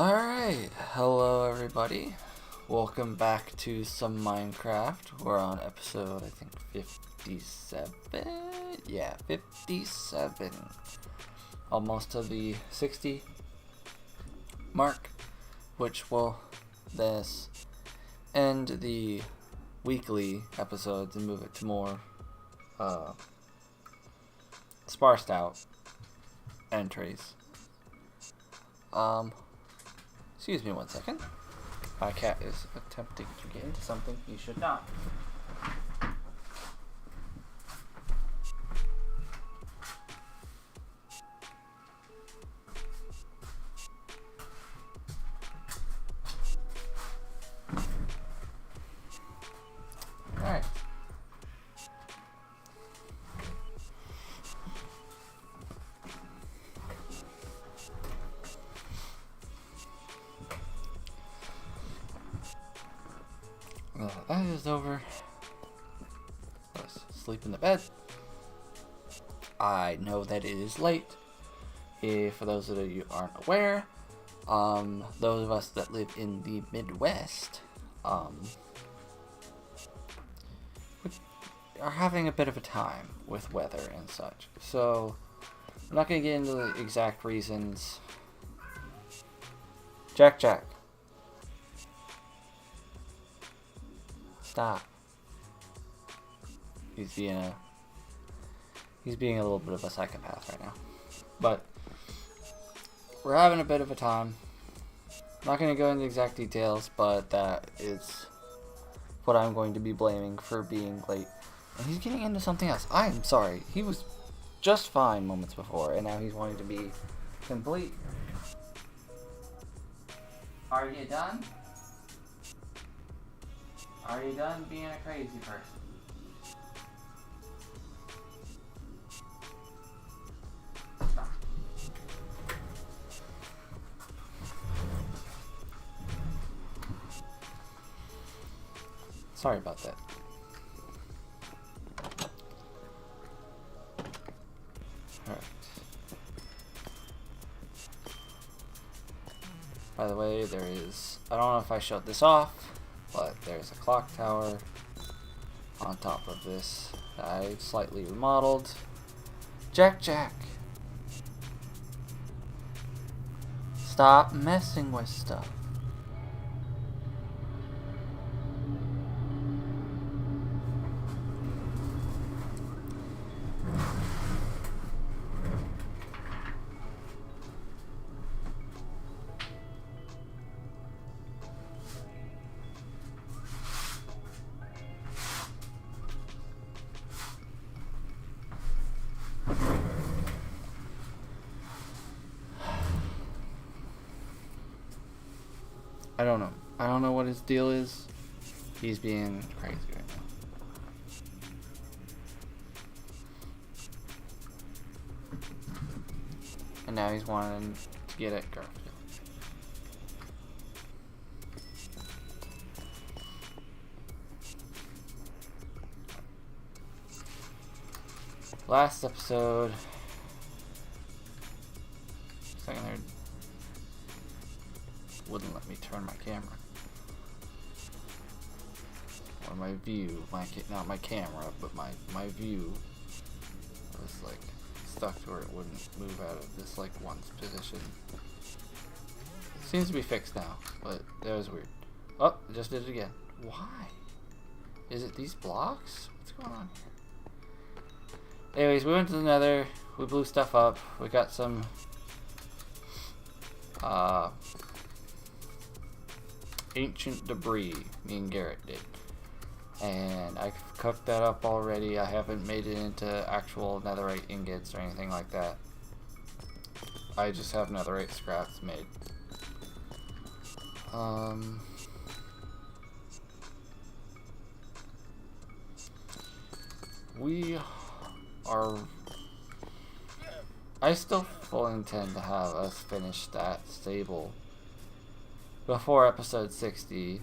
Alright, hello everybody. Welcome back to some Minecraft. We're on episode, I think, 57? Yeah, 57. Almost to the 60 mark, which will this end the weekly episodes and move it to more sparsed out entries. Excuse me one second. My cat is attempting to get into something he should not. Alright. That is over. Let's sleep in the bed. I know that it is late. For those of you who aren't aware, those of us that live in the Midwest, are having a bit of a time with weather and such. So, I'm not going to get into the exact reasons. Jack. Stop. He's being a little bit of a psychopath right now. But we're having a bit of a time. I'm not going to go into exact details, but that is what I'm going to be blaming for being late. And he's getting into something else. I'm sorry. He was just fine moments before, and now he's wanting to be complete. Are you done? Are you done being a crazy person? Stop. Sorry about that. Alright. By the way, there is... I don't know if I showed this off, but there's a clock tower on top of this that I slightly remodeled. Jack! Stop messing with stuff. I don't know what his deal is. He's being crazy right now. And now he's wanting to get at Garfield. Last episode. Second there wouldn't let me turn my camera. Or my view, not my camera, but my view was like stuck to where it wouldn't move out of this like one position. Seems to be fixed now, but that was weird. Oh, it just did it again. Why? Is it these blocks? What's going on here? Anyways, we went to the Nether, we blew stuff up, we got some ancient debris, me and Garrett did. And I cooked that up already. I haven't made it into actual netherite ingots or anything like that. I just have netherite scraps made. We are... I still fully intend to have us finish that stable before episode 60.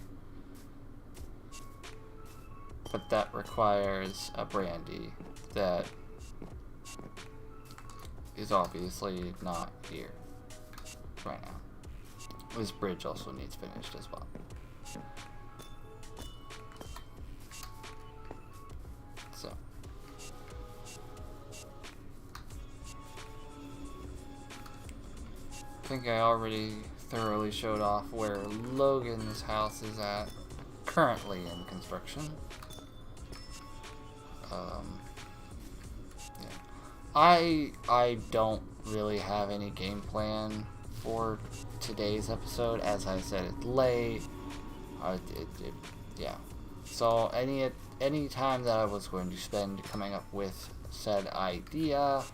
But that requires a brandy that is obviously not here right now. This bridge also needs finished as well. So. I think I already thoroughly showed off where Logan's house is at, currently in construction. Yeah. I don't really have any game plan for today's episode. As I said, it's late. Yeah. So any time that I was going to spend coming up with said idea,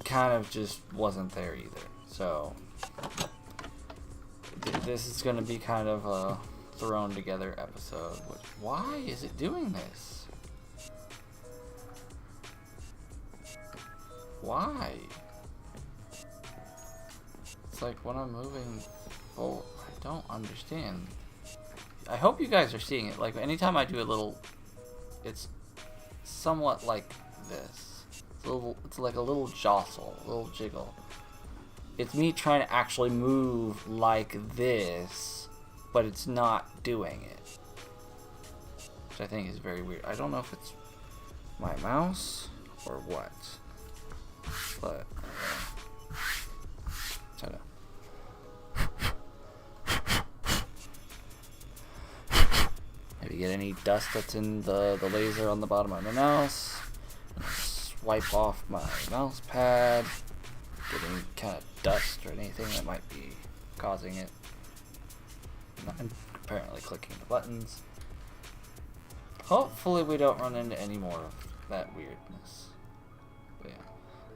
kind of just wasn't there either. So this is going to be kind of a thrown together episode. Why is it doing this? Why? It's like when I'm moving forward, I don't understand. I hope you guys are seeing it. Like anytime I do a little, it's somewhat like this. It's like a little jostle, a little jiggle. It's me trying to actually move like this, but it's not doing it. Which I think is very weird. I don't know if it's my mouse or what. But try to maybe get any dust that's in the laser on the bottom of my mouse. Wipe off my mouse pad. Get any kind of dust or anything that might be causing it. I'm apparently clicking the buttons. Hopefully we don't run into any more of that weirdness. But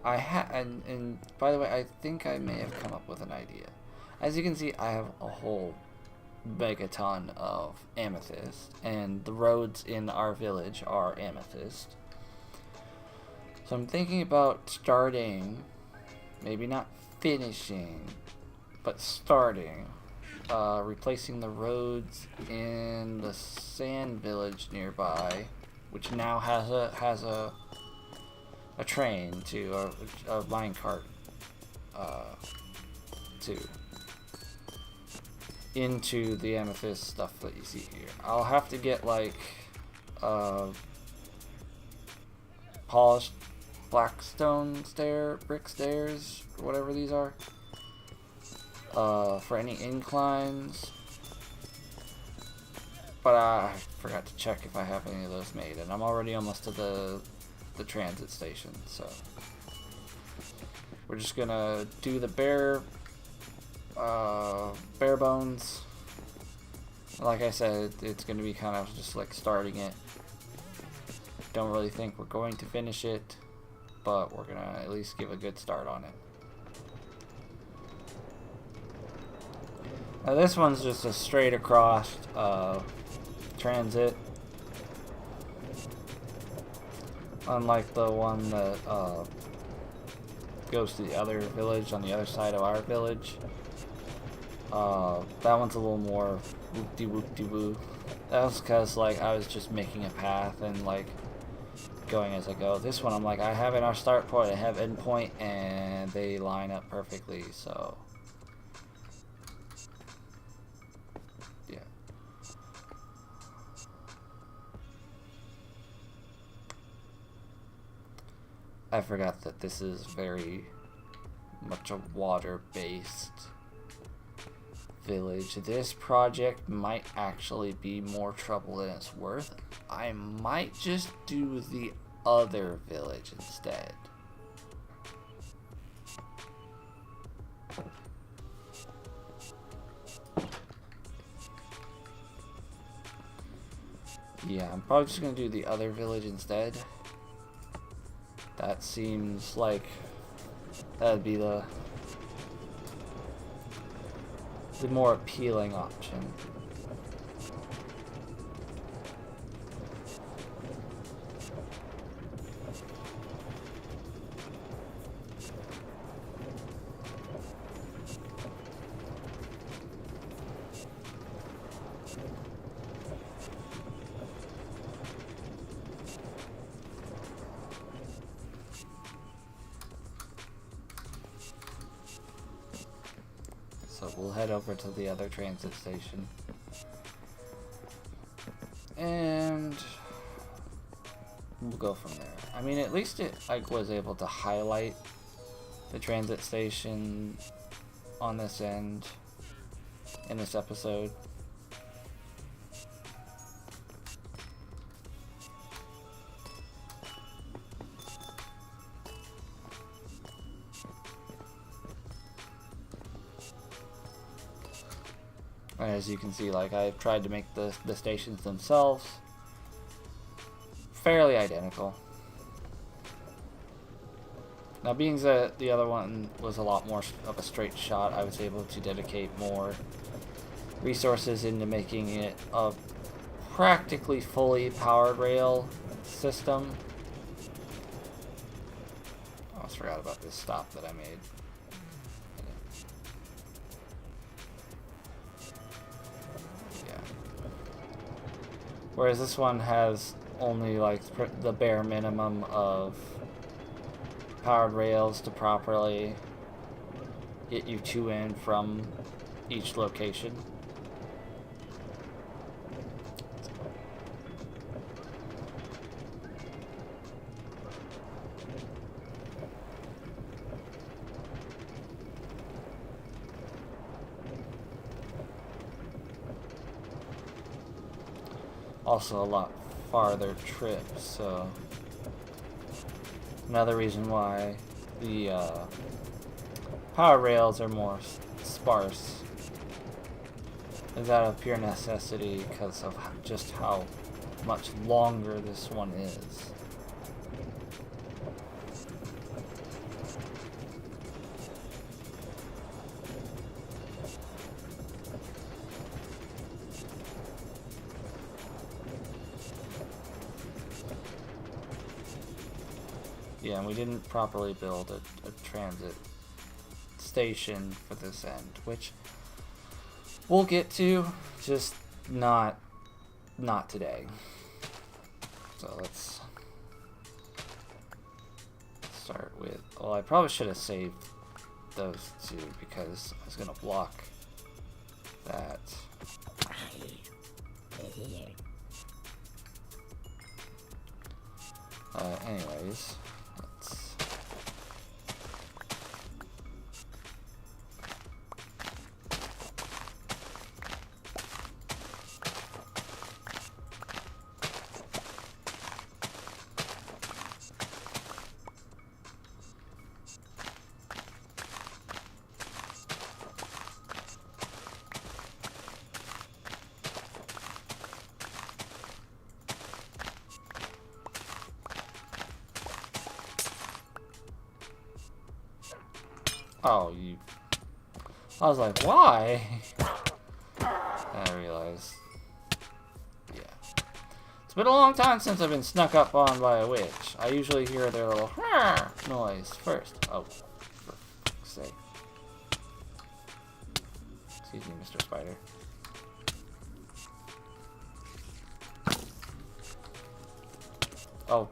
yeah. And by the way, I think I may have come up with an idea. As you can see, I have a whole megaton of amethyst, and the roads in our village are amethyst. So I'm thinking about starting, maybe not finishing, but starting, replacing the roads in the sand village nearby, which now has a train to a minecart to into the amethyst stuff that you see here. I'll have to get like polished blackstone brick stairs, or whatever these are, for any inclines. But I forgot to check if I have any of those made, and I'm already almost to the transit station, so we're just gonna do the bare bones. Like I said, it's gonna be kind of just like starting it. Don't really think we're going to finish it, but we're gonna at least give a good start on it. Now this one's just a straight across transit, unlike the one that goes to the other village on the other side of our village. That one's a little more whoop-de-whoop-de-woo. That was because like I was just making a path and like going as I go. This one I'm like, I have in our start point, I have end point, and they line up perfectly, so yeah. I forgot that this is very much a water-based village. This project might actually be more trouble than it's worth. I might just do the other village instead. Yeah, I'm probably just gonna do the other village instead. That seems like that'd be the more appealing option. So we'll head over to the other transit station. And we'll go from there. I mean, at least it was able to highlight the transit station on this end in this episode. As you can see, like, I've tried to make the stations themselves fairly identical. Now, being that the other one was a lot more of a straight shot, I was able to dedicate more resources into making it a practically fully powered rail system. I almost forgot about this stop that I made. Whereas this one has only like the bare minimum of powered rails to properly get you to and from each location. Also a lot farther trip, so another reason why the power rails are more sparse is out of pure necessity because of just how much longer this one is. Yeah, and we didn't properly build a transit station for this end, which we'll get to, just not today. So let's start with, well, I probably should have saved those two because I was going to block that. Anyways, let's... Oh, you... I was like, why? I realized. Yeah. It's been a long time since I've been snuck up on by a witch. I usually hear their little noise first. Oh, for fuck's sake. Excuse me, Mr. Spider. Oh.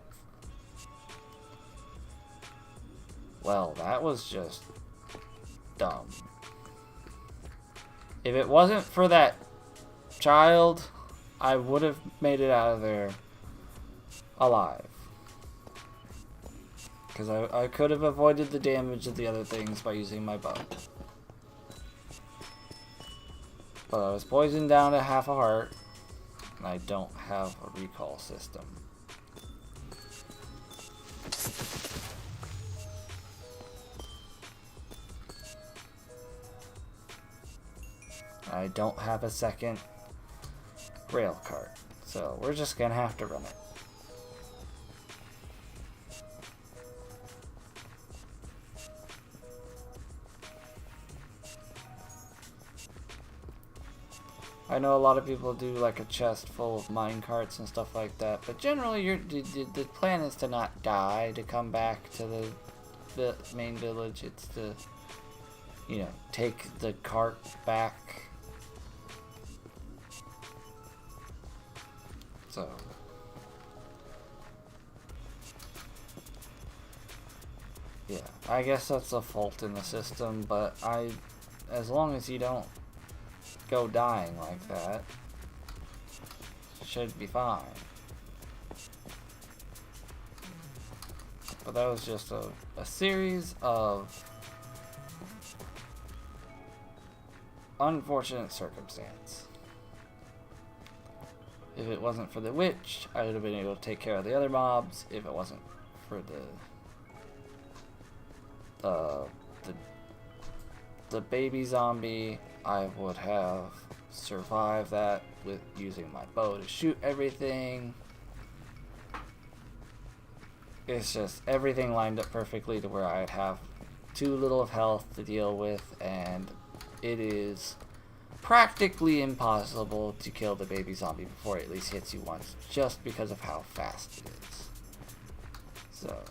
Well, that was just dumb. If it wasn't for that child, I would have made it out of there alive. Because I could have avoided the damage of the other things by using my bow. But I was poisoned down to half a heart, and I don't have a recall system. I don't have a second rail cart, so we're just gonna have to run it. I know a lot of people do like a chest full of mine carts and stuff like that, but generally the plan is to not die to come back to the main village. It's to, you know, take the cart back. So, yeah, I guess that's a fault in the system, but I as long as you don't go dying like that, should be fine. But that was just a series of unfortunate circumstance. If it wasn't for the witch, I would have been able to take care of the other mobs. If it wasn't for the baby zombie, I would have survived that with using my bow to shoot everything. It's just everything lined up perfectly to where I'd have too little of health to deal with, and it is practically impossible to kill the baby zombie before it at least hits you once, just because of how fast it is. So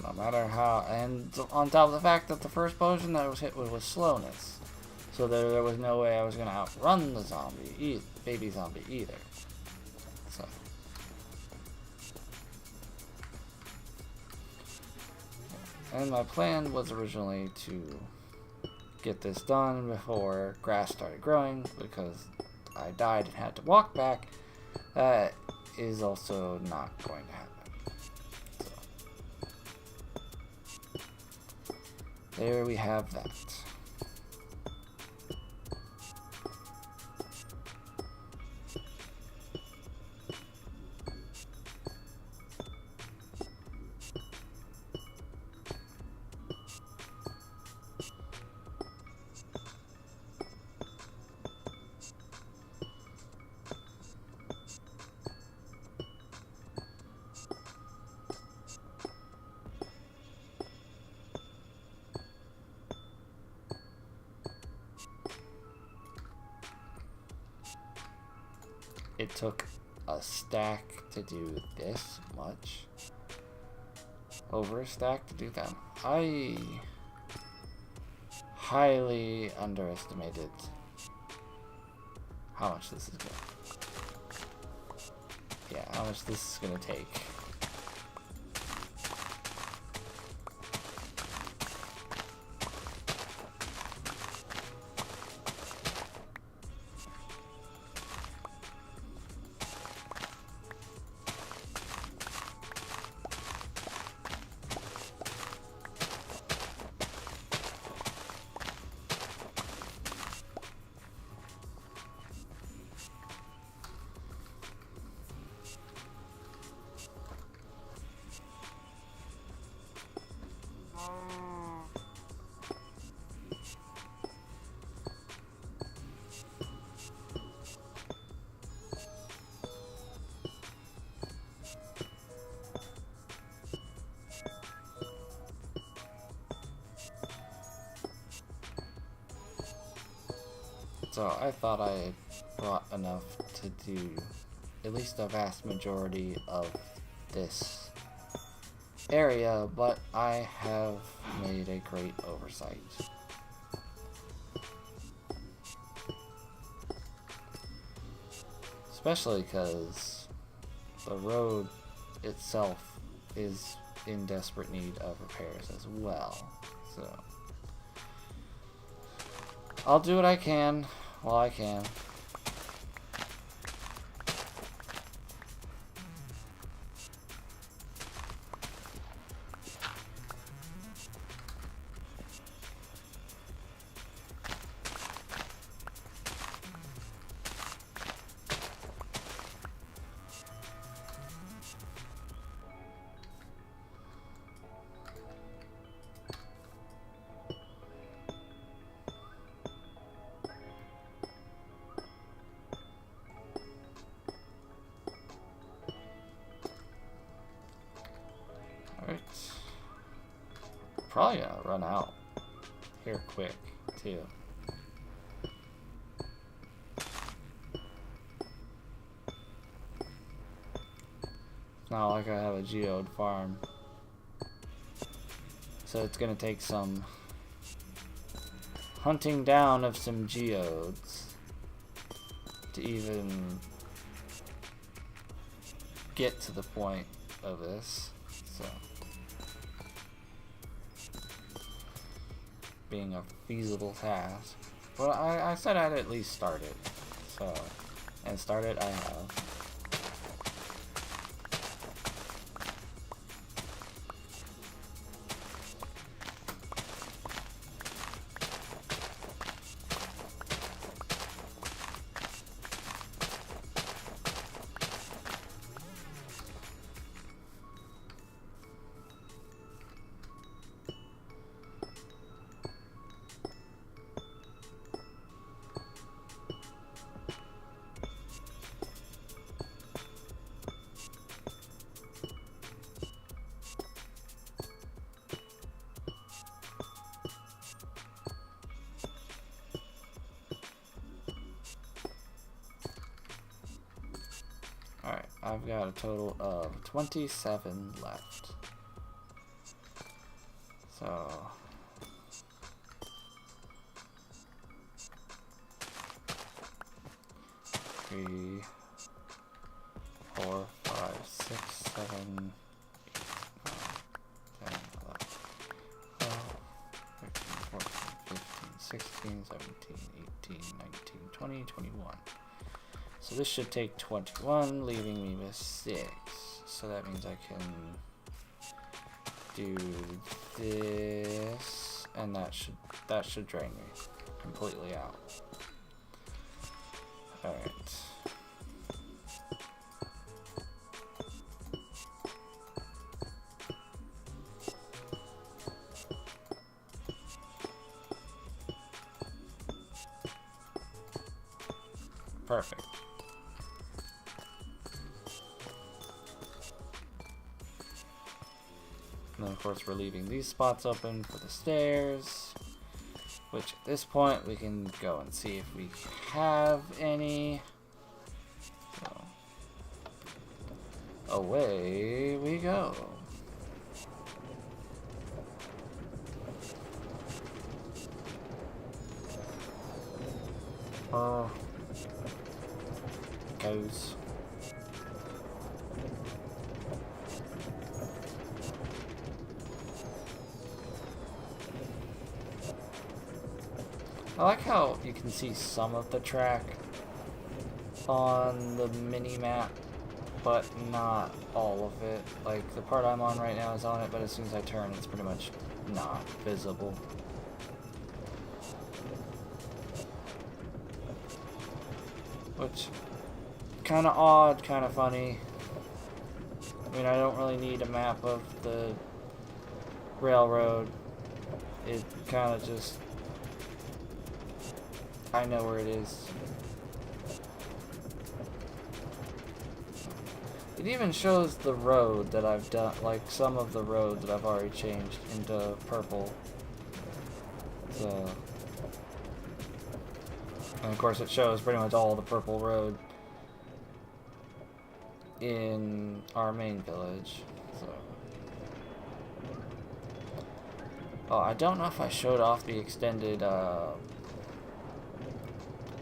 no matter how, and on top of the fact that the first potion that I was hit with was slowness, so there was no way I was gonna outrun the zombie, baby zombie either. So and my plan was originally to get this done before grass started growing, because I died and had to walk back. That is also not going to happen. There we have that. It took a stack to do this much. Over a stack to do that. I highly underestimated how much this is going. Yeah, how much this is gonna take. So I thought I brought enough to do at least a vast majority of this area, but I have made a great oversight. Especially because the road itself is in desperate need of repairs as well. So I'll do what I can while I can. Alright. Probably gonna run out here quick, too. It's not like I have a geode farm. So it's gonna take some hunting down of some geodes to even get to the point of this. So, being a feasible task. Well, I said I'd at least start it. So, and start it I have. Alright, I've got a total of 27 left. So, 3, 4, 5, 6, 7, 8, 9, 10, 11, 12, 13, 14, 15, 16, 17, 18, 19, 20, 21. So this should take 21, leaving me with 6. So that means I can do this, and that should drain me completely out. All right. Perfect. And then of course we're leaving these spots open for the stairs, which at this point we can go and see if we have any. So, away we go. Goes. I like how you can see some of the track on the mini map, but not all of it. Like the part I'm on right now is on it, but as soon as I turn, it's pretty much not visible. Which, kind of odd, kind of funny. I mean, I don't really need a map of the railroad. It kind of just, I know where it is. It even shows the road that I've done, like some of the road that I've already changed into purple. So, and of course it shows pretty much all the purple road in our main village. So, oh, I don't know if I showed off the extended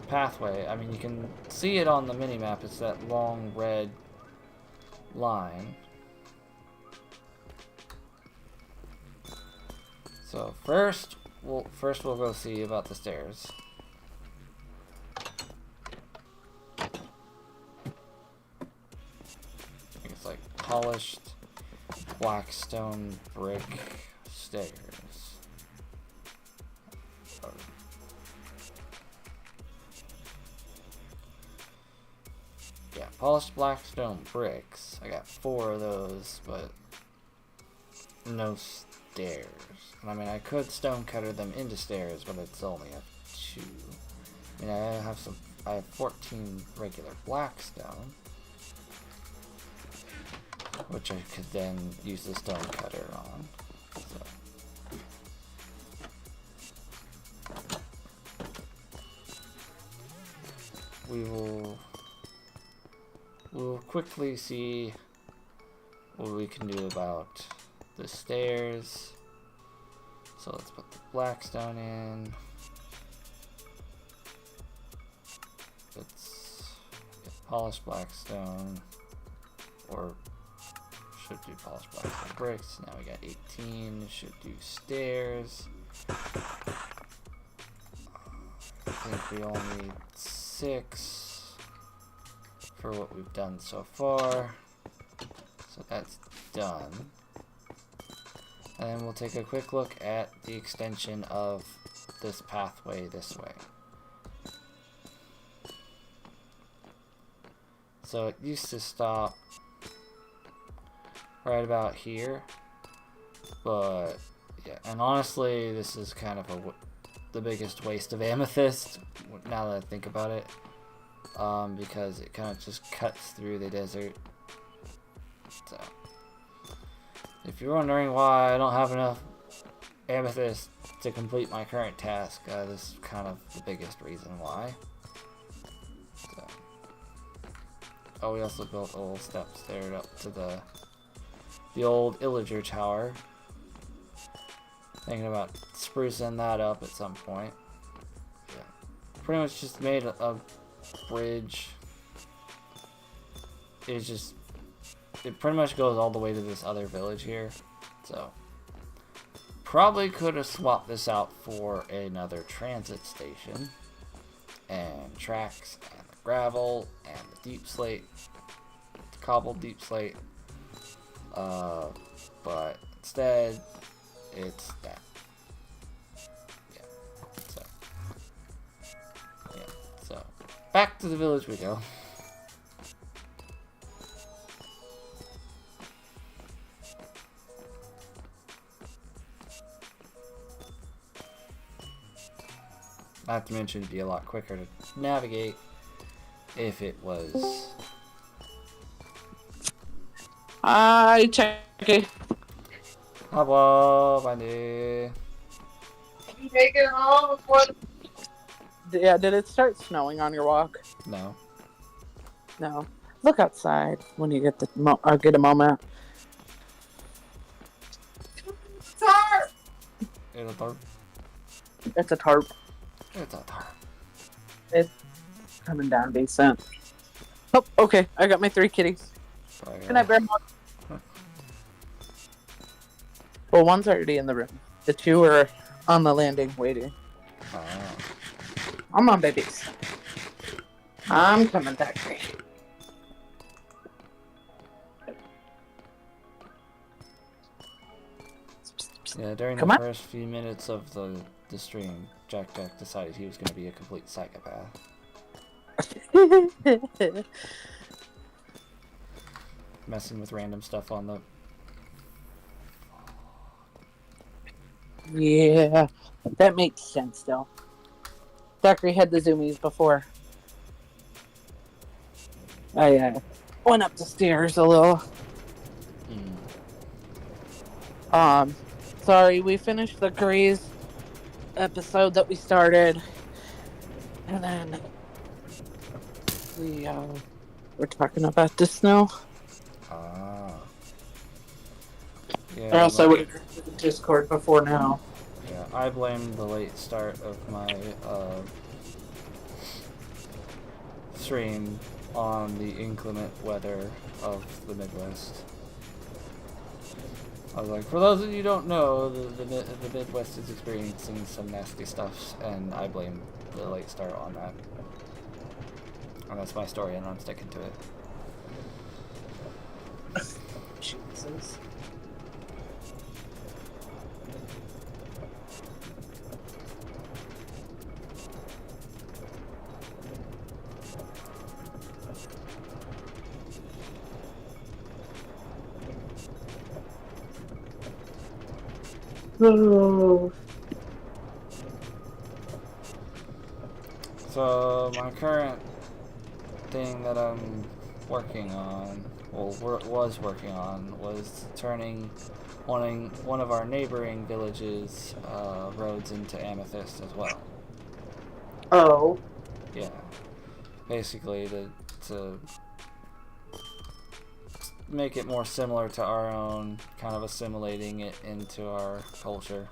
pathway. I mean, you can see it on the mini-map. It's that long red line. So first we'll go see about the stairs. It's like polished black stone brick stairs. Yeah, polished black stone bricks. I got 4 of those, but no stairs. And I mean, I could stone cutter them into stairs, but it's only a 2. I mean, I have 14 regular black stone, which I could then use the stone cutter on. So. We'll quickly see what we can do about the stairs. So let's put the black stone in. polished blackstone, or should do polished blackstone bricks. Now we got 18. Should do stairs. I think we only need 6 for what we've done so far. So that's done. And then we'll take a quick look at the extension of this pathway this way. So it used to stop right about here, but yeah, and honestly this is kind of the biggest waste of amethyst now that I think about it, because it kind of just cuts through the desert. So if you're wondering why I don't have enough amethyst to complete my current task, this is kind of the biggest reason why. So. Oh, we also built a little steps there up to the old Illager Tower. Thinking about sprucing that up at some point. Yeah. Pretty much just made a bridge. It pretty much goes all the way to this other village here. So probably could have swapped this out for another transit station. And tracks and the gravel and the deep slate. The cobbled deep slate. But instead it's that. Yeah. So back to the village we go. Not to mention it'd be a lot quicker to navigate if it was. Hi, Chucky. Hello, buddy. You make it home before. Yeah, did it start snowing on your walk? No. No. Look outside when you get get a moment. Tarp. It's a tarp. It's a tarp. It's a tarp. It's coming down decent. Oh, okay. I got my 3 kitties. Can I bear more? Well, one's already in the room. The 2 are on the landing waiting. Oh. Come on, babies. I'm coming back. Yeah, during the first few minutes of the stream, Jack decided he was going to be a complete psychopath. Messing with random stuff on the... Yeah, that makes sense, though. Zachary had the zoomies before. I went up the stairs a little. Sorry, we finished the Graze episode that we started. And then we were talking about the snow. Yeah, or else I would have heard the Discord before now. Yeah, I blame the late start of my stream on the inclement weather of the Midwest. I was like, for those of you who don't know, the Midwest is experiencing some nasty stuff, and I blame the late start on that. And that's my story, and I'm sticking to it. Jesus. Oh. So my current thing that I'm working on, was working on, was turning one of our neighboring villages' roads into amethyst as well. Oh. Yeah, basically to make it more similar to our own, kind of assimilating it into our culture,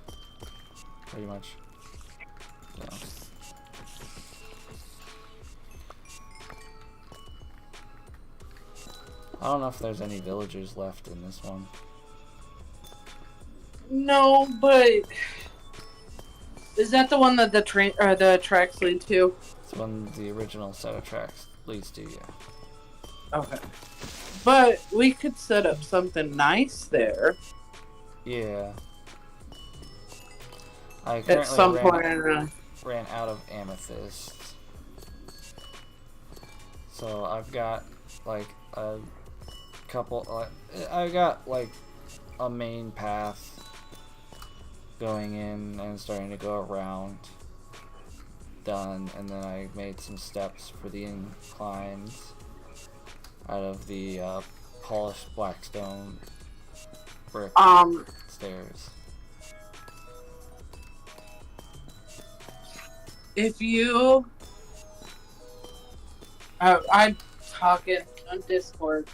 pretty much. So. I don't know if there's any villagers left in this one. No, but is that the one that the train or the tracks lead to? It's one the original set of tracks leads to, yeah. Okay. But we could set up something nice there. Yeah. I At some point. ran out of amethysts. So I've got like a couple. I got like a main path going in and starting to go around. Done, and then I made some steps for the inclines out of the polished blackstone brick stairs. If you, I'm talking on Discord.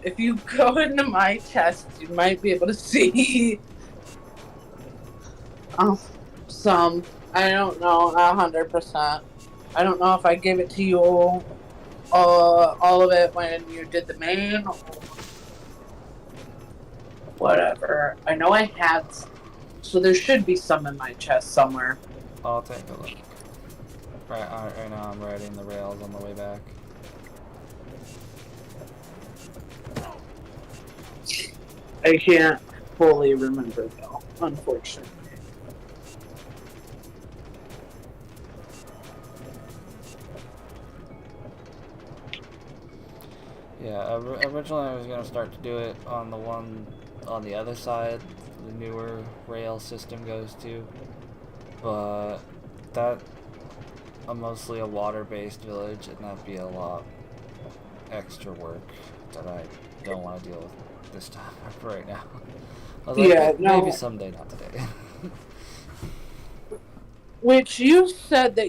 If you go into my chest, you might be able to see some. I don't know 100%. I don't know if I gave it to you all of it when you did the main or whatever. I know I had some, so there should be some in my chest somewhere. I'll take a look. Right now I'm riding the rails on the way back. I can't fully remember though, unfortunately. Yeah, originally I was going to start to do it on the one on the other side the newer rail system goes to, but that mostly a water-based village, and that'd be a lot extra work that I don't want to deal with this time right now. I was like, maybe someday, not today. Which you said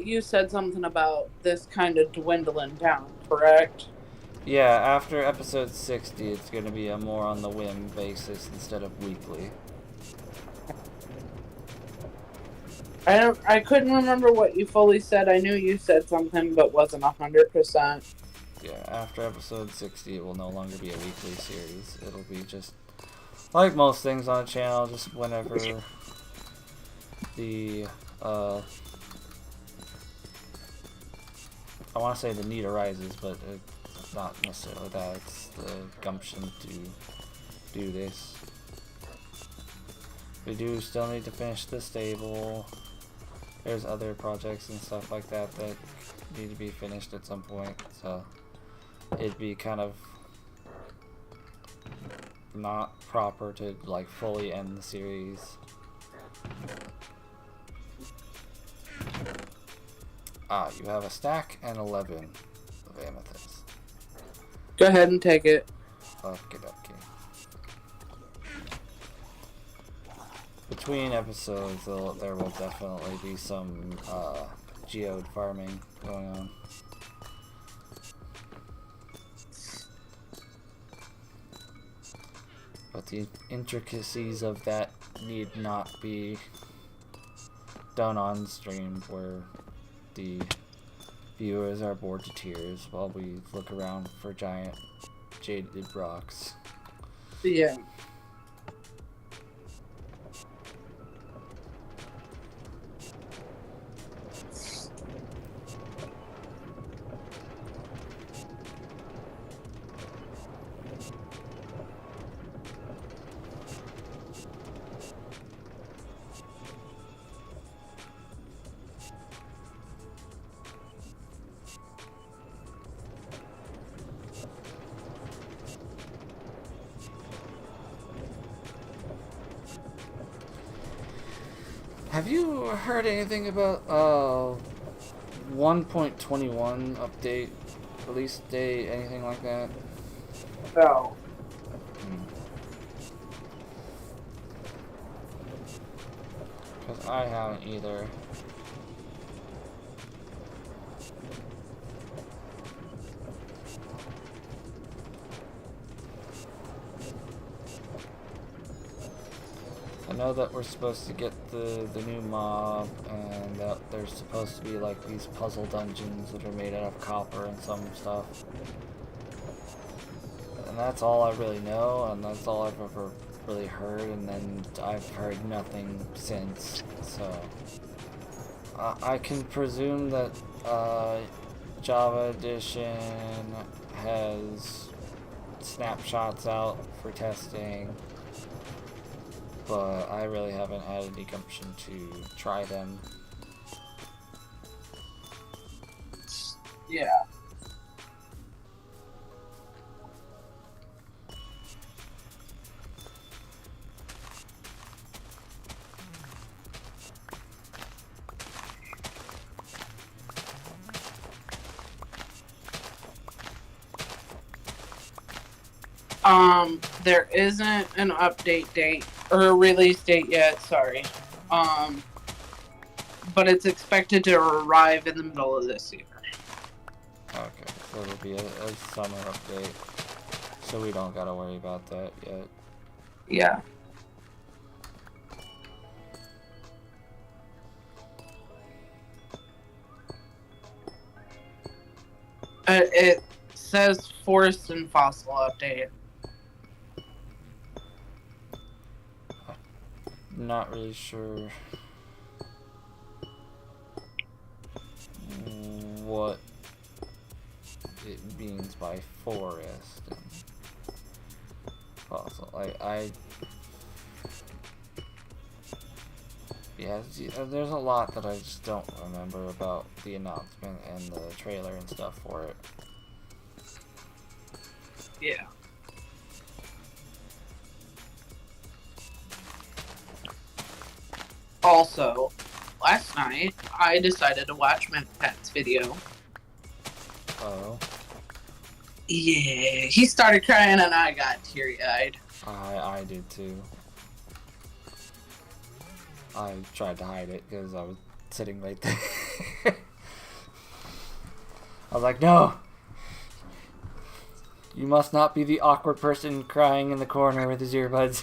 something about this kind of dwindling down, correct? Yeah, after episode 60, it's going to be a more on the whim basis instead of weekly. I couldn't remember what you fully said. I knew you said something, but wasn't 100%. Yeah, after episode 60, it will no longer be a weekly series. It'll be just, like most things on the channel, just whenever the, I want to say the need arises, but it's not necessarily that. It's the gumption to do this. We do still need to finish the stable. There's other projects and stuff like that that need to be finished at some point, so it'd be kind of not proper to like fully end the series. Ah, you have a stack and 11 of amethyst. Go ahead and take it. Okay. Between episodes, there will definitely be some geode farming going on. But the intricacies of that need not be done on stream, where the viewers are bored to tears while we look around for giant jaded rocks. Yeah. Have you heard anything about 1.21 update, release date, anything like that? No. Because I haven't either. know that we're supposed to get the new mob, and that there's supposed to be like these puzzle dungeons that are made out of copper and some stuff. And that's all I really know, and that's all I've ever really heard, and then I've heard nothing since. So I can presume that Java Edition has snapshots out for testing, but I really haven't had any gumption to try them. Yeah. There isn't an update date or a release date yet, sorry. But it's expected to arrive in the middle of this year. Okay, so it'll be a summer update, so we don't gotta worry about that yet. Yeah. It says forest and fossil update. Not really sure what it means by forest and fossil. Yeah, there's a lot that I just don't remember about the announcement and the trailer and stuff for it. Yeah. Also, last night, I decided to watch Matt Pat's video. Oh. Yeah, he started crying and I got teary-eyed. I did too. I tried to hide it because I was sitting right there. I was like, no! You must not be the awkward person crying in the corner with his earbuds.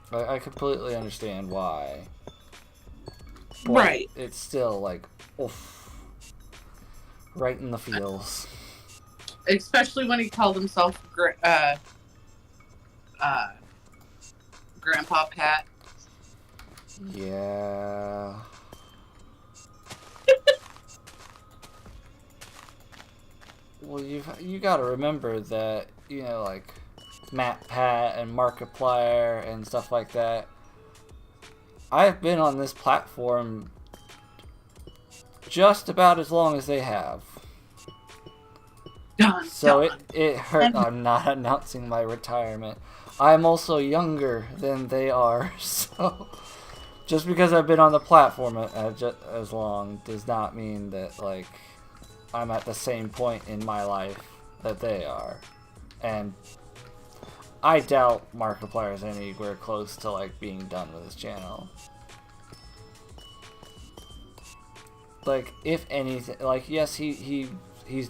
I completely understand why. But right. It's still like, oof. Right in the feels. Especially when he called himself Grandpa Pat. Yeah. Well, you gotta remember that, you know, like Matt Pat and Markiplier and stuff like that. I've been on this platform just about as long as they have. So it hurt. I'm not announcing my retirement. I'm also younger than they are, so just because I've been on the platform as long does not mean that like I'm at the same point in my life that they are. And I doubt Markiplier is anywhere close to like being done with his channel. Like, if anything, like, yes, he's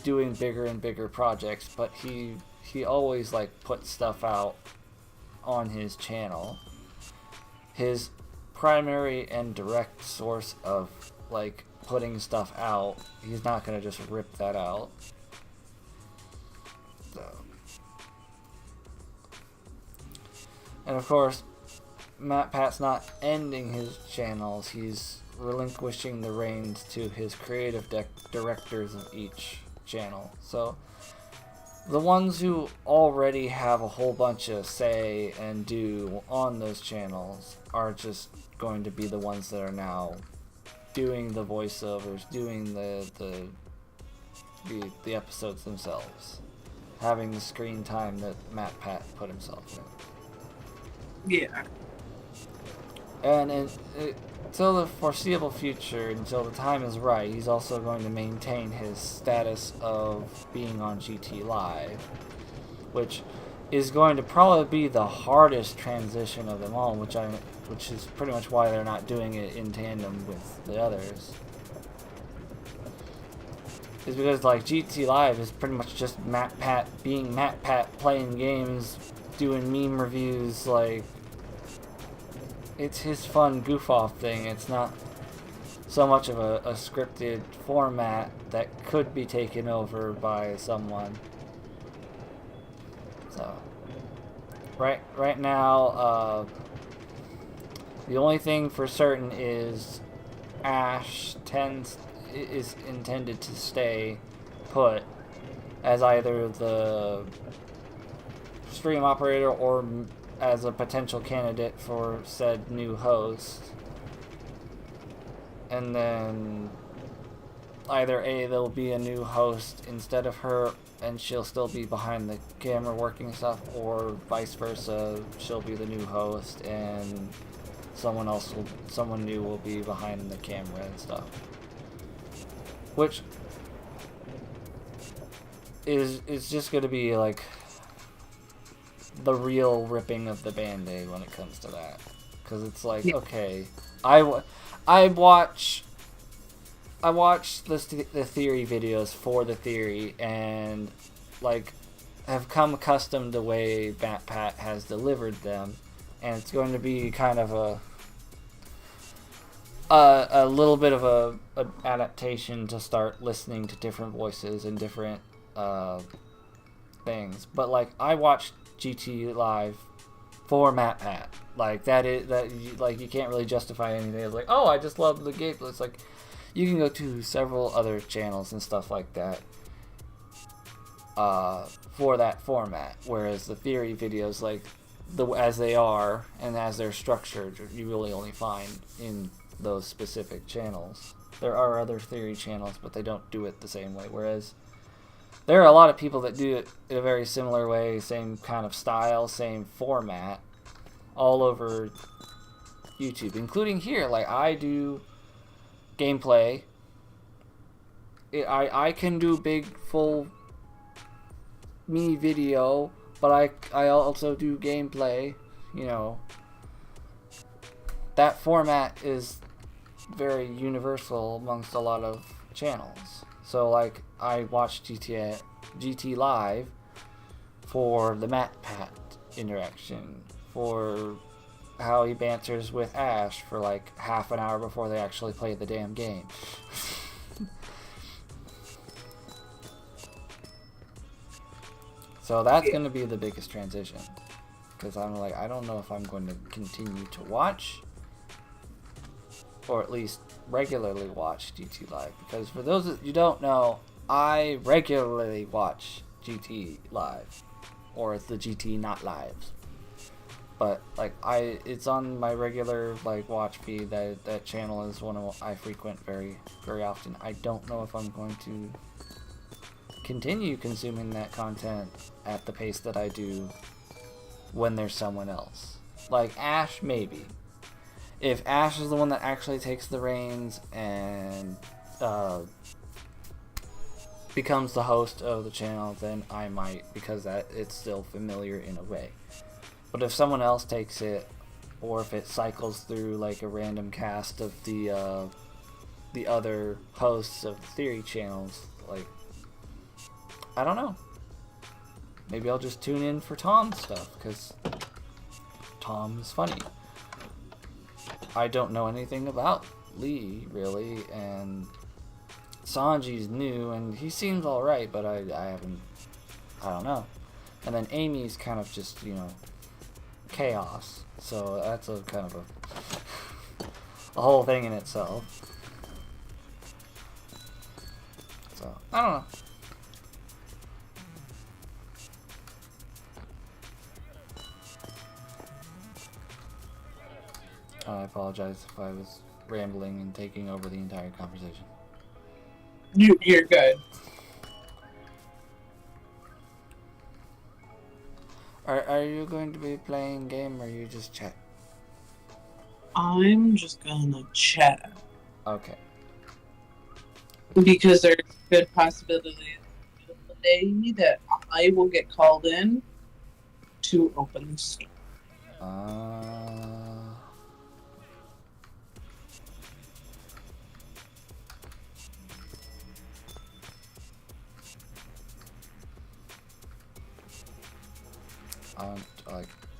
doing bigger and bigger projects, but he always like puts stuff out on his channel. His primary and direct source of like putting stuff out, he's not gonna just rip that out. So, and of course, Matt Pat's not ending his channels. He's relinquishing the reins to his creative directors of each channel. So the ones who already have a whole bunch of say and do on those channels are just going to be the ones that are now doing the voiceovers, doing the episodes themselves, having the screen time that Matt Pat put himself in. Yeah. And until the foreseeable future, until the time is right, he's also going to maintain his status of being on GT Live, which is going to probably be the hardest transition of them all, which is pretty much why they're not doing it in tandem with the others. is because like GT Live is pretty much just Matt Pat being Matt Pat playing games, doing meme reviews. Like, it's his fun goof off thing. It's not so much of a scripted format that could be taken over by someone. So right now, the only thing for certain is Ash is intended to stay put as either the stream operator or as a potential candidate for said new host. And then either there'll be a new host instead of her and she'll still be behind the camera working stuff, or vice versa, she'll be the new host and someone new will be behind the camera and stuff. Which is just going to be like the real ripping of the band-aid when it comes to that. Because it's like, okay, I watch the theory videos for the theory, and like have come accustomed to the way Matt Pat has delivered them, and it's going to be kind of a little bit of an adaptation to start listening to different voices and different things. But like, I watched GT Live for Matt Pat. Like, you can't really justify anything. It's like, oh, I just love the game. It's like, you can go to several other channels and stuff like that for that format. Whereas the theory videos, like as they are and as they're structured, you really only find in those specific channels. There are other theory channels, but they don't do it the same way. Whereas there are a lot of people that do it in a very similar way, same kind of style, same format, all over YouTube, including here. Like, I do gameplay. I can do big, full me video, but I also do gameplay. You know, that format is very universal amongst a lot of channels. So like, I watch GT Live for the Matt Pat interaction, for how he banters with Ash for like half an hour before they actually play the damn game. So that's going to be the biggest transition, because I'm like, I don't know if I'm going to continue to watch, or at least regularly watch GT Live, because for those that you don't know, I regularly watch GT Live, or the GT Not Lives. But like, it's on my regular like watch feed. That channel is one of I frequent very, very often. I don't know if I'm going to continue consuming that content at the pace that I do when there's someone else. Like Ash, maybe. If Ash is the one that actually takes the reins and becomes the host of the channel, then I might, because it's still familiar in a way. But if someone else takes it, or if it cycles through like a random cast of the other hosts of the theory channels, like, I don't know. Maybe I'll just tune in for Tom's stuff, because Tom is funny. I don't know anything about Lee, really, and Sanji's new, and he seems alright, but I don't know. And then Amy's kind of just, you know, chaos, so that's a kind of a whole thing in itself. So, I don't know. I apologize if I was rambling and taking over the entire conversation. You're good. Are you going to be playing game, or you just chat? I'm just gonna chat. Okay. Because there's a good possibility that I will get called in to open the store.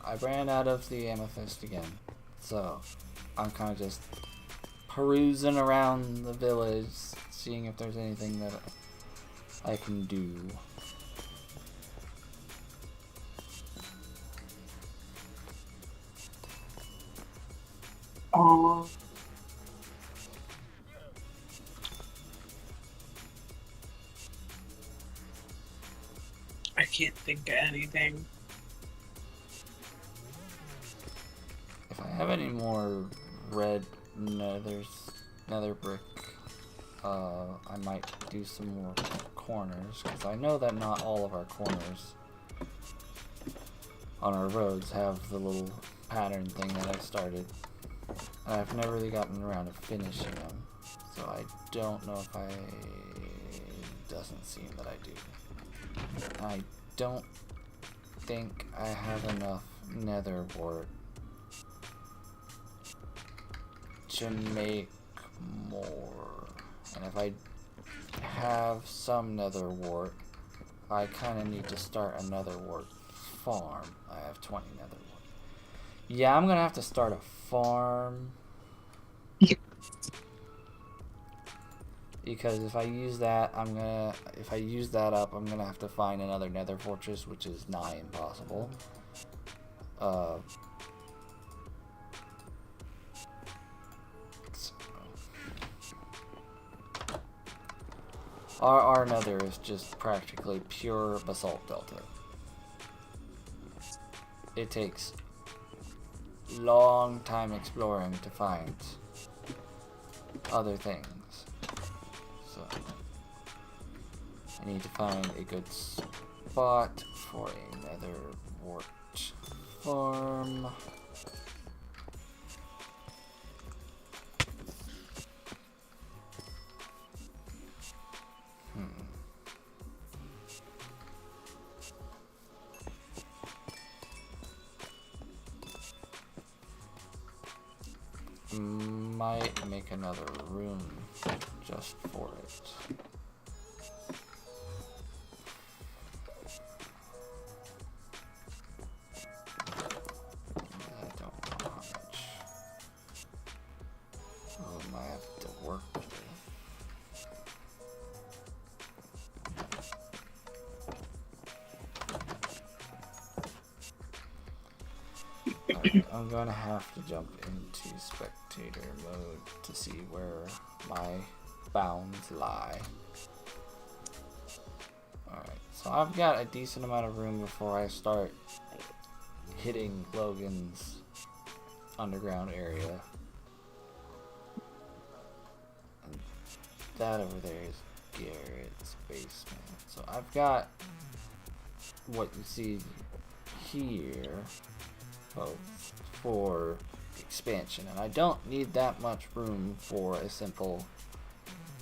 I ran out of the amethyst again. So, I'm kind of just perusing around the village, seeing if there's anything that I can do. I can't think of anything. If I have any more red nether brick, I might do some more corners, because I know that not all of our corners on our roads have the little pattern thing that I started. And I've never really gotten around to finishing them, so I don't know if doesn't seem that I do. I don't think I have enough nether wart to make more. And if I have some nether wart, I kind of need to start another wart farm. I have 20 nether wart. Yeah, I'm gonna have to start a farm. Because if I use that, if I use that up, I'm gonna have to find another nether fortress, which is nigh impossible. Our nether is just practically pure basalt delta. It takes long time exploring to find other things. So I need to find a good spot for a nether wart farm. Might make another room just for it. I don't know how much room I have to work with. Alright, I'm gonna have to jump into spectator mode to see where my bounds lie. Alright, so I've got a decent amount of room before I start hitting Logan's underground area. And that over there is Garrett's basement. So I've got what you see here for expansion, and I don't need that much room for a simple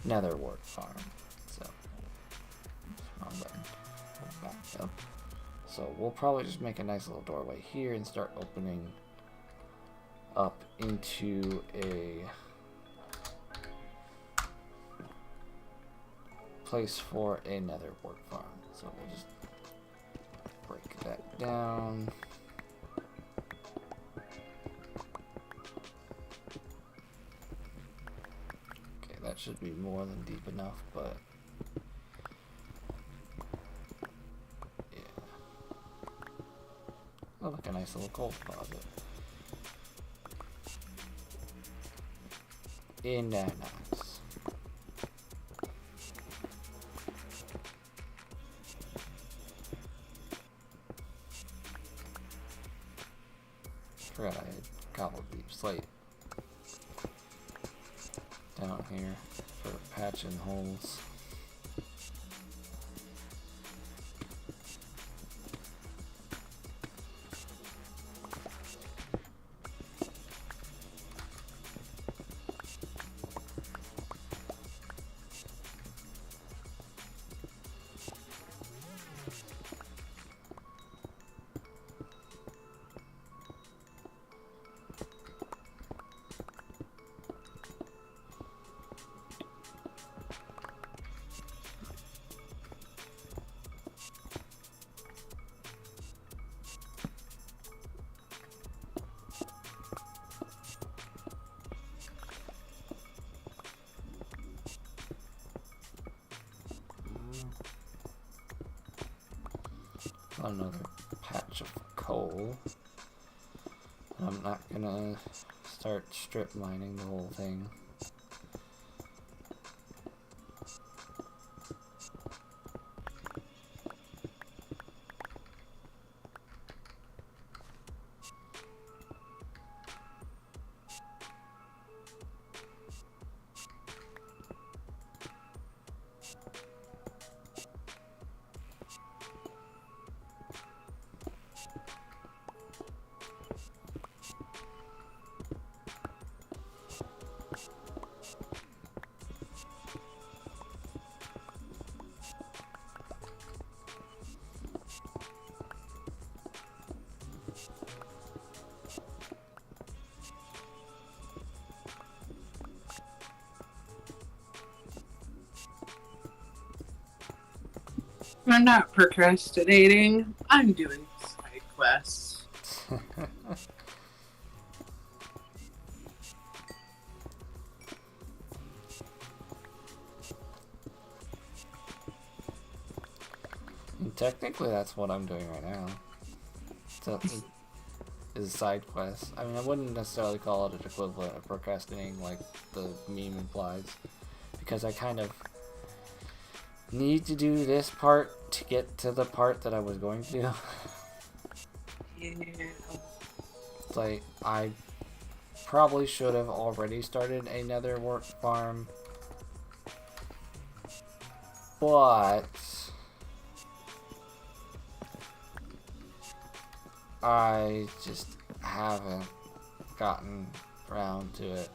nether wart farm. So wrong button. Back up. So we'll probably just make a nice little doorway here and start opening up into a place for a nether wart farm. So we'll just break that down. That should be more than deep enough, but yeah. Oh, look, a nice little coal deposit. Isn't that nice? Forgot I had cobbled deep slate down here for patching holes. another patch of coal. I'm not gonna start strip mining the whole thing. I'm not procrastinating. I'm doing side quests. And technically, that's what I'm doing right now. So, is side quests. I mean, I wouldn't necessarily call it an equivalent of procrastinating like the meme implies, because I kind of need to do this part to get to the part that I was going to do. Yeah. It's like, I probably should have already started another work farm, but I just haven't gotten around to it.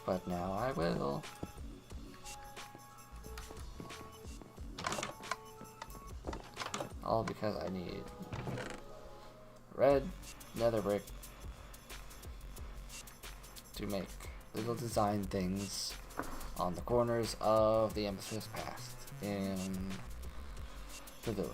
But now I will. All because I need red nether brick to make little design things on the corners of the Amethyst Pass in the village.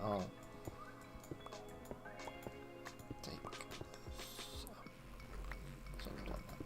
I'll take this up. So I've done that.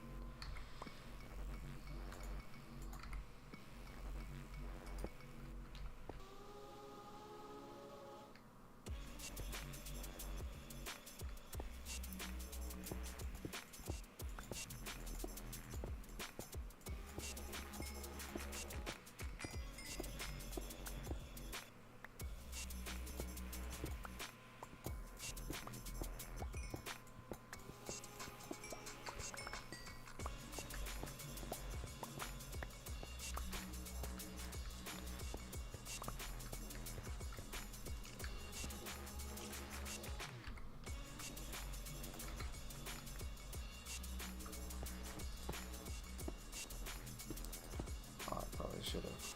Should have.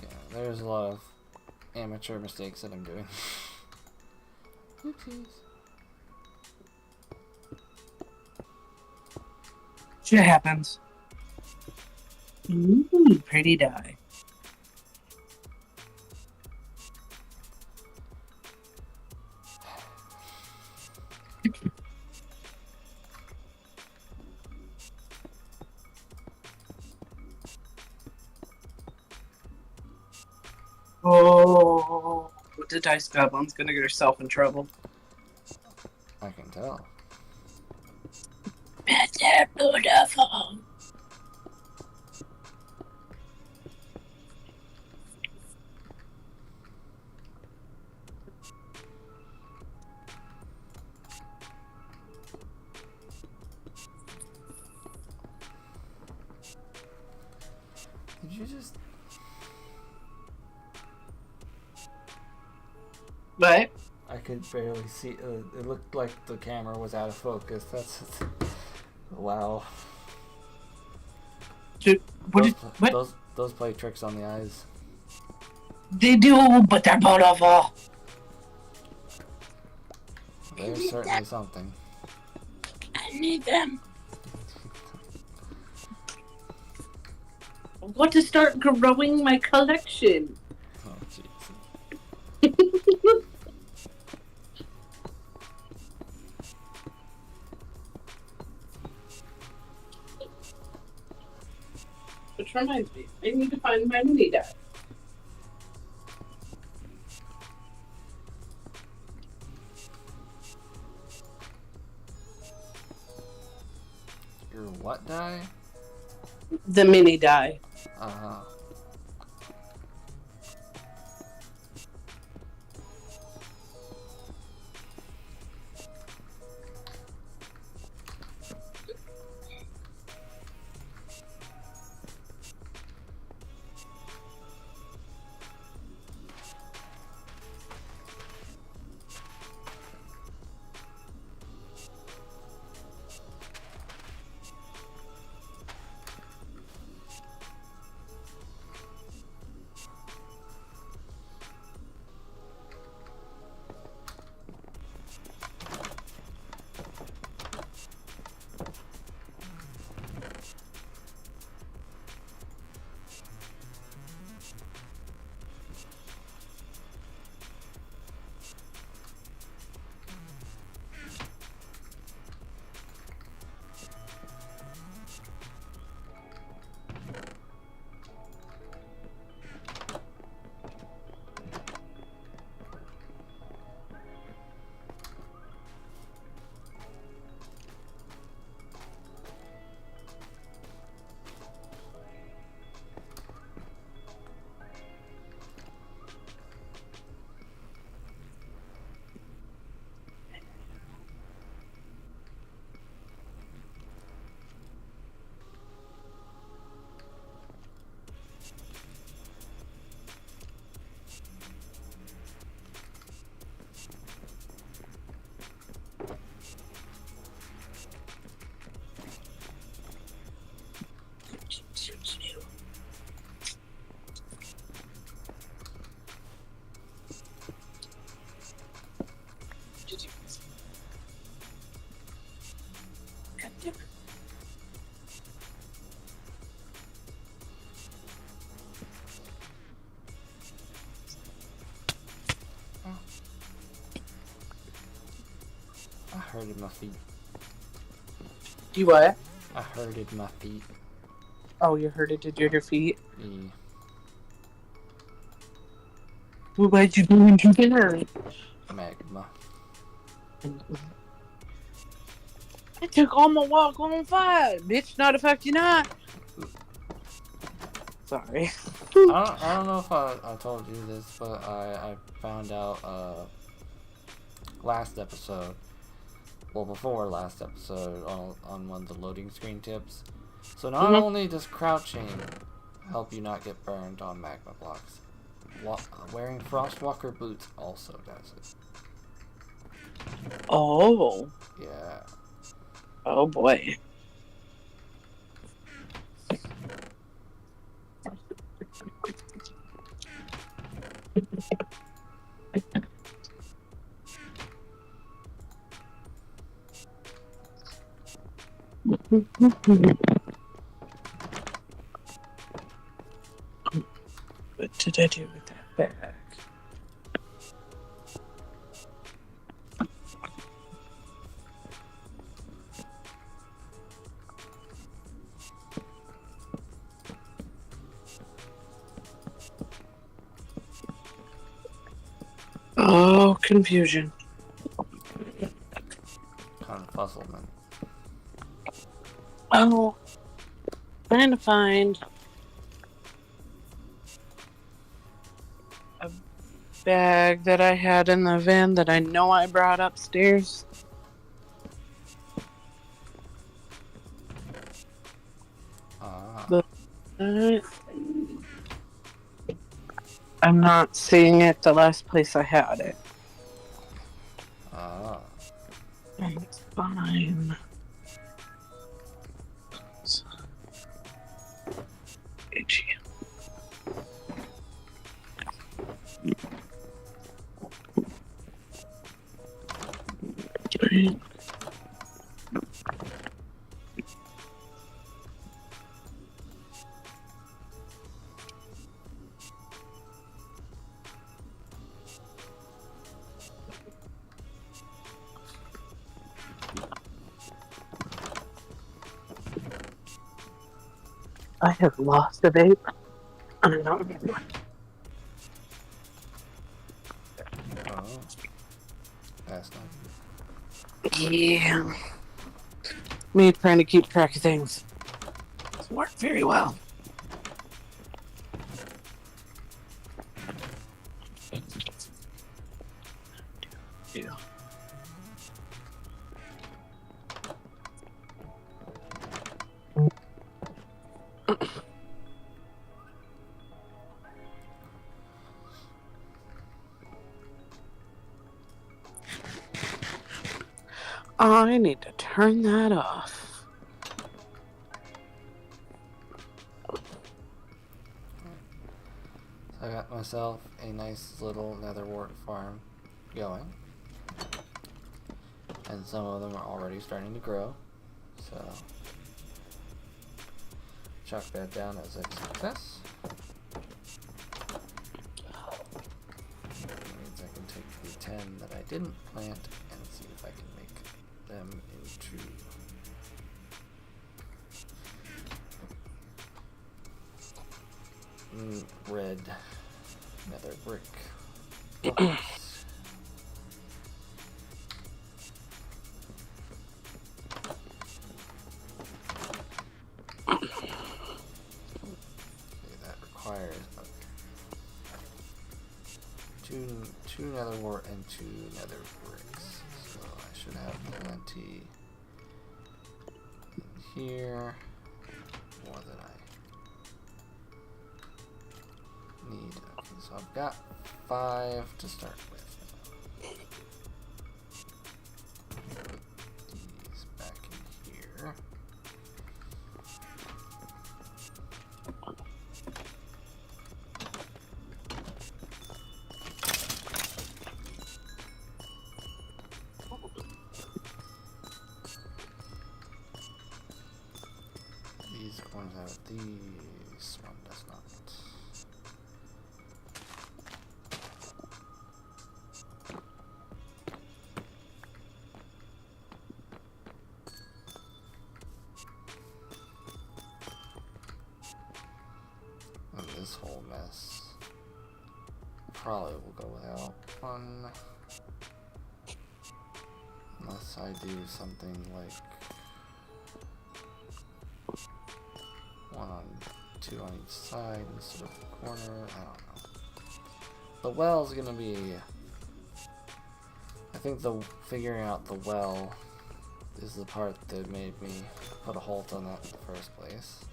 Yeah, there's a lot of amateur mistakes that I'm doing. Oopsies. Shit happens. Ooh, pretty die. Oh, the dice goblin's gonna get herself in trouble. I can tell. Mr. Beautiful. Did you just... What? I could barely see. It looked like the camera was out of focus. That's... Wow. Dude, what? Those play tricks on the eyes. They do, but they're beautiful. There's certainly something. I need them. I want to start growing my collection. Oh, jeez. Which reminds me, I need to find my mini die. Your what die? The mini die. Uh-huh. I hurted my feet. You what? I hurted my feet. Oh, you hurt it? Did you hurt your feet? Yeah. Well, why'd you go into dinner? Magma. I took all my walk on fire, bitch. Not affect you not. Sorry. I don't know if I told you this, but I found out last episode, well before last episode on one of the loading screen tips. So not only does crouching help you not get burned on magma blocks, wearing Frostwalker boots also does it. Oh. Yeah. Oh boy. What did I do with that bag? Oh, confusion. Kind of puzzlement. Oh, trying to find a bag that I had in the van that I know I brought upstairs. But I'm not seeing it the last place I had it. It's fine. Itchy. I have lost a vape. And I don't remember what. Oh, that's not Yeah. Me trying to keep track of things. Doesn't work very well. Yeah. I need to turn that off. I got myself a nice little netherwort farm going. And some of them are already starting to grow. So, chalk that down as a success. That means I can take the 10 that I didn't plant and see if I can make them into red nether brick blocks. Okay, that requires two nether wart and 2 nether bricks. So I should have plenty in here, more than I need. Okay, so I've got 5 to start with. Put these back in here. These ones have these, one does not. And this whole mess probably will go without one. Unless I do something like 2 on each side instead of the corner. I don't know. The well's gonna be... I think figuring out the well is the part that made me put a halt on that in the first place.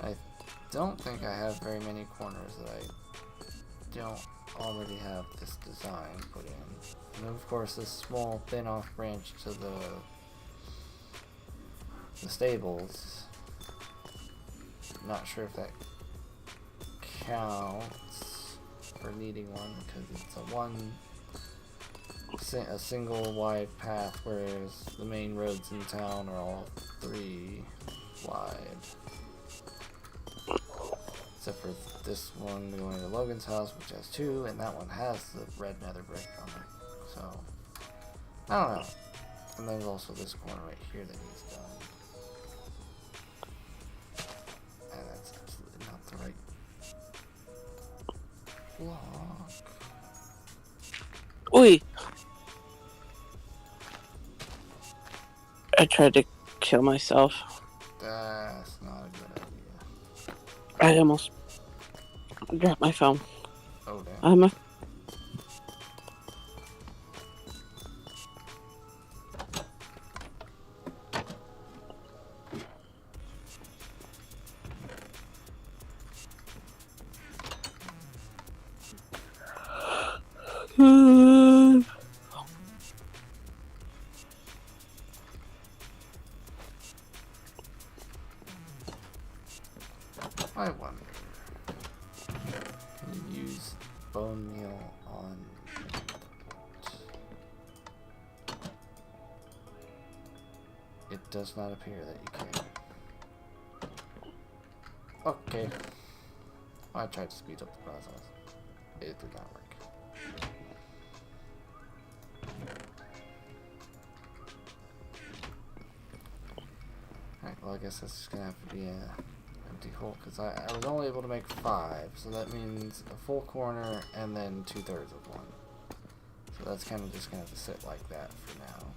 I don't think I have very many corners that I don't already have this design put in. And of course this small thin off branch to the stables. Not sure if that counts for needing one because it's a single wide path, whereas the main roads in town are all 3 wide. Except for this one going to Logan's house, which has 2, and that one has the red nether brick on it. So, I don't know. And there's also this corner right here that needs done. And that's absolutely not the right block. Oi! I tried to kill myself. That's not a good idea. I almost dropped my phone. Oh, damn. I wonder, can you use bone meal on it? Does not appear that you can. Okay. I tried to speed up the process. It did not work. Alright, well I guess that's just gonna have to be a empty hole because I was only able to make 5, so that means a full corner and then 2/3 of one. So that's kind of just going to have to sit like that for now.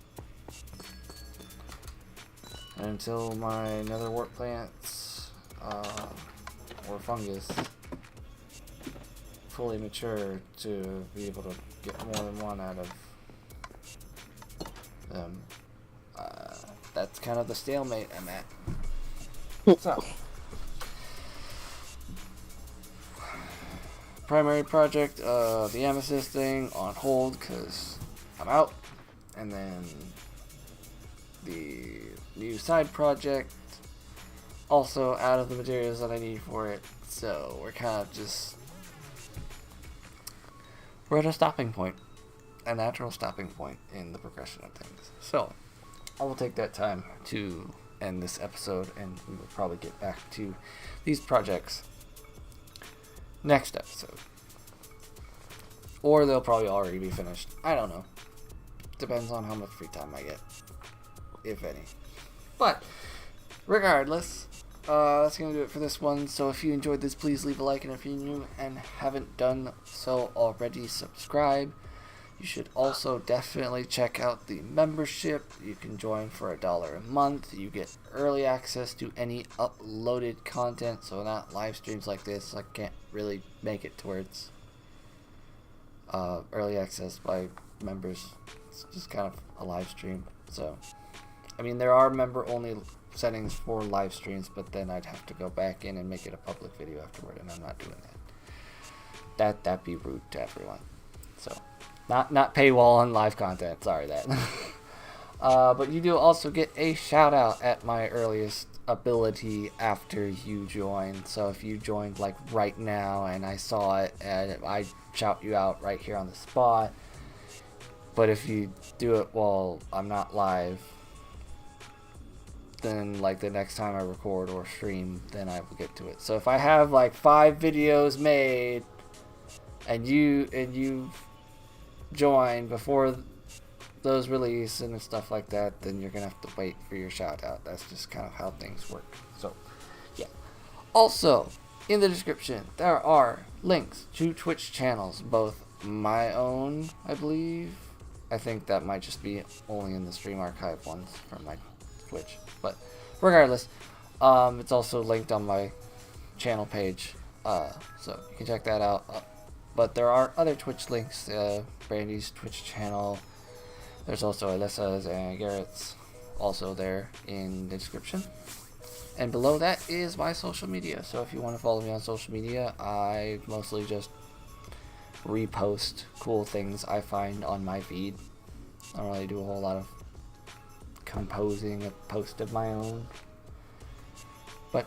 And until my nether wart plants or fungus fully mature to be able to get more than one out of them, that's kind of the stalemate I'm at. So, primary project, the amethyst thing on hold because I'm out, and then the new side project also out of the materials that I need for it. So we're kind of just, we're at a stopping point, a natural stopping point in the progression of things. So I will take that time to end this episode, and we will probably get back to these projects next episode. Or they'll probably already be finished. I don't know. Depends on how much free time I get, if any. But regardless, that's going to do it for this one. So if you enjoyed this, please leave a like, and if you're new and haven't done so already, subscribe. You should also definitely check out the membership. You can join for $1 a month. You get early access to any uploaded content. So not live streams like this. I can't really make it towards early access by members. It's just kind of a live stream. So, I mean, there are member-only settings for live streams, but then I'd have to go back in and make it a public video afterward, and I'm not doing that. That'd be rude to everyone. So. Not paywall on live content, sorry that. But you do also get a shout out at my earliest ability after you join. So if you joined like right now and I saw it, and I shout you out right here on the spot. But if you do it while I'm not live, then like the next time I record or stream, then I will get to it. So if I have like 5 videos made and you join before those release and stuff like that, then you're gonna have to wait for your shout out. That's just kind of how things work. So yeah, also in the description there are links to Twitch channels, both my own, I believe. I think that might just be only in the stream archive ones from my Twitch, but regardless, it's also linked on my channel page, so you can check that out. But there are other Twitch links, Brandy's Twitch channel. There's also Alyssa's and Garrett's also there in the description. And below that is my social media. So if you want to follow me on social media, I mostly just repost cool things I find on my feed. I don't really do a whole lot of composing a post of my own. But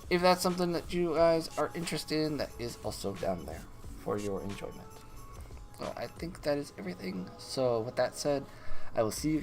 if that's something that you guys are interested in, that is also down there for your enjoyment. So I think that is everything. So with that said, I will see you guys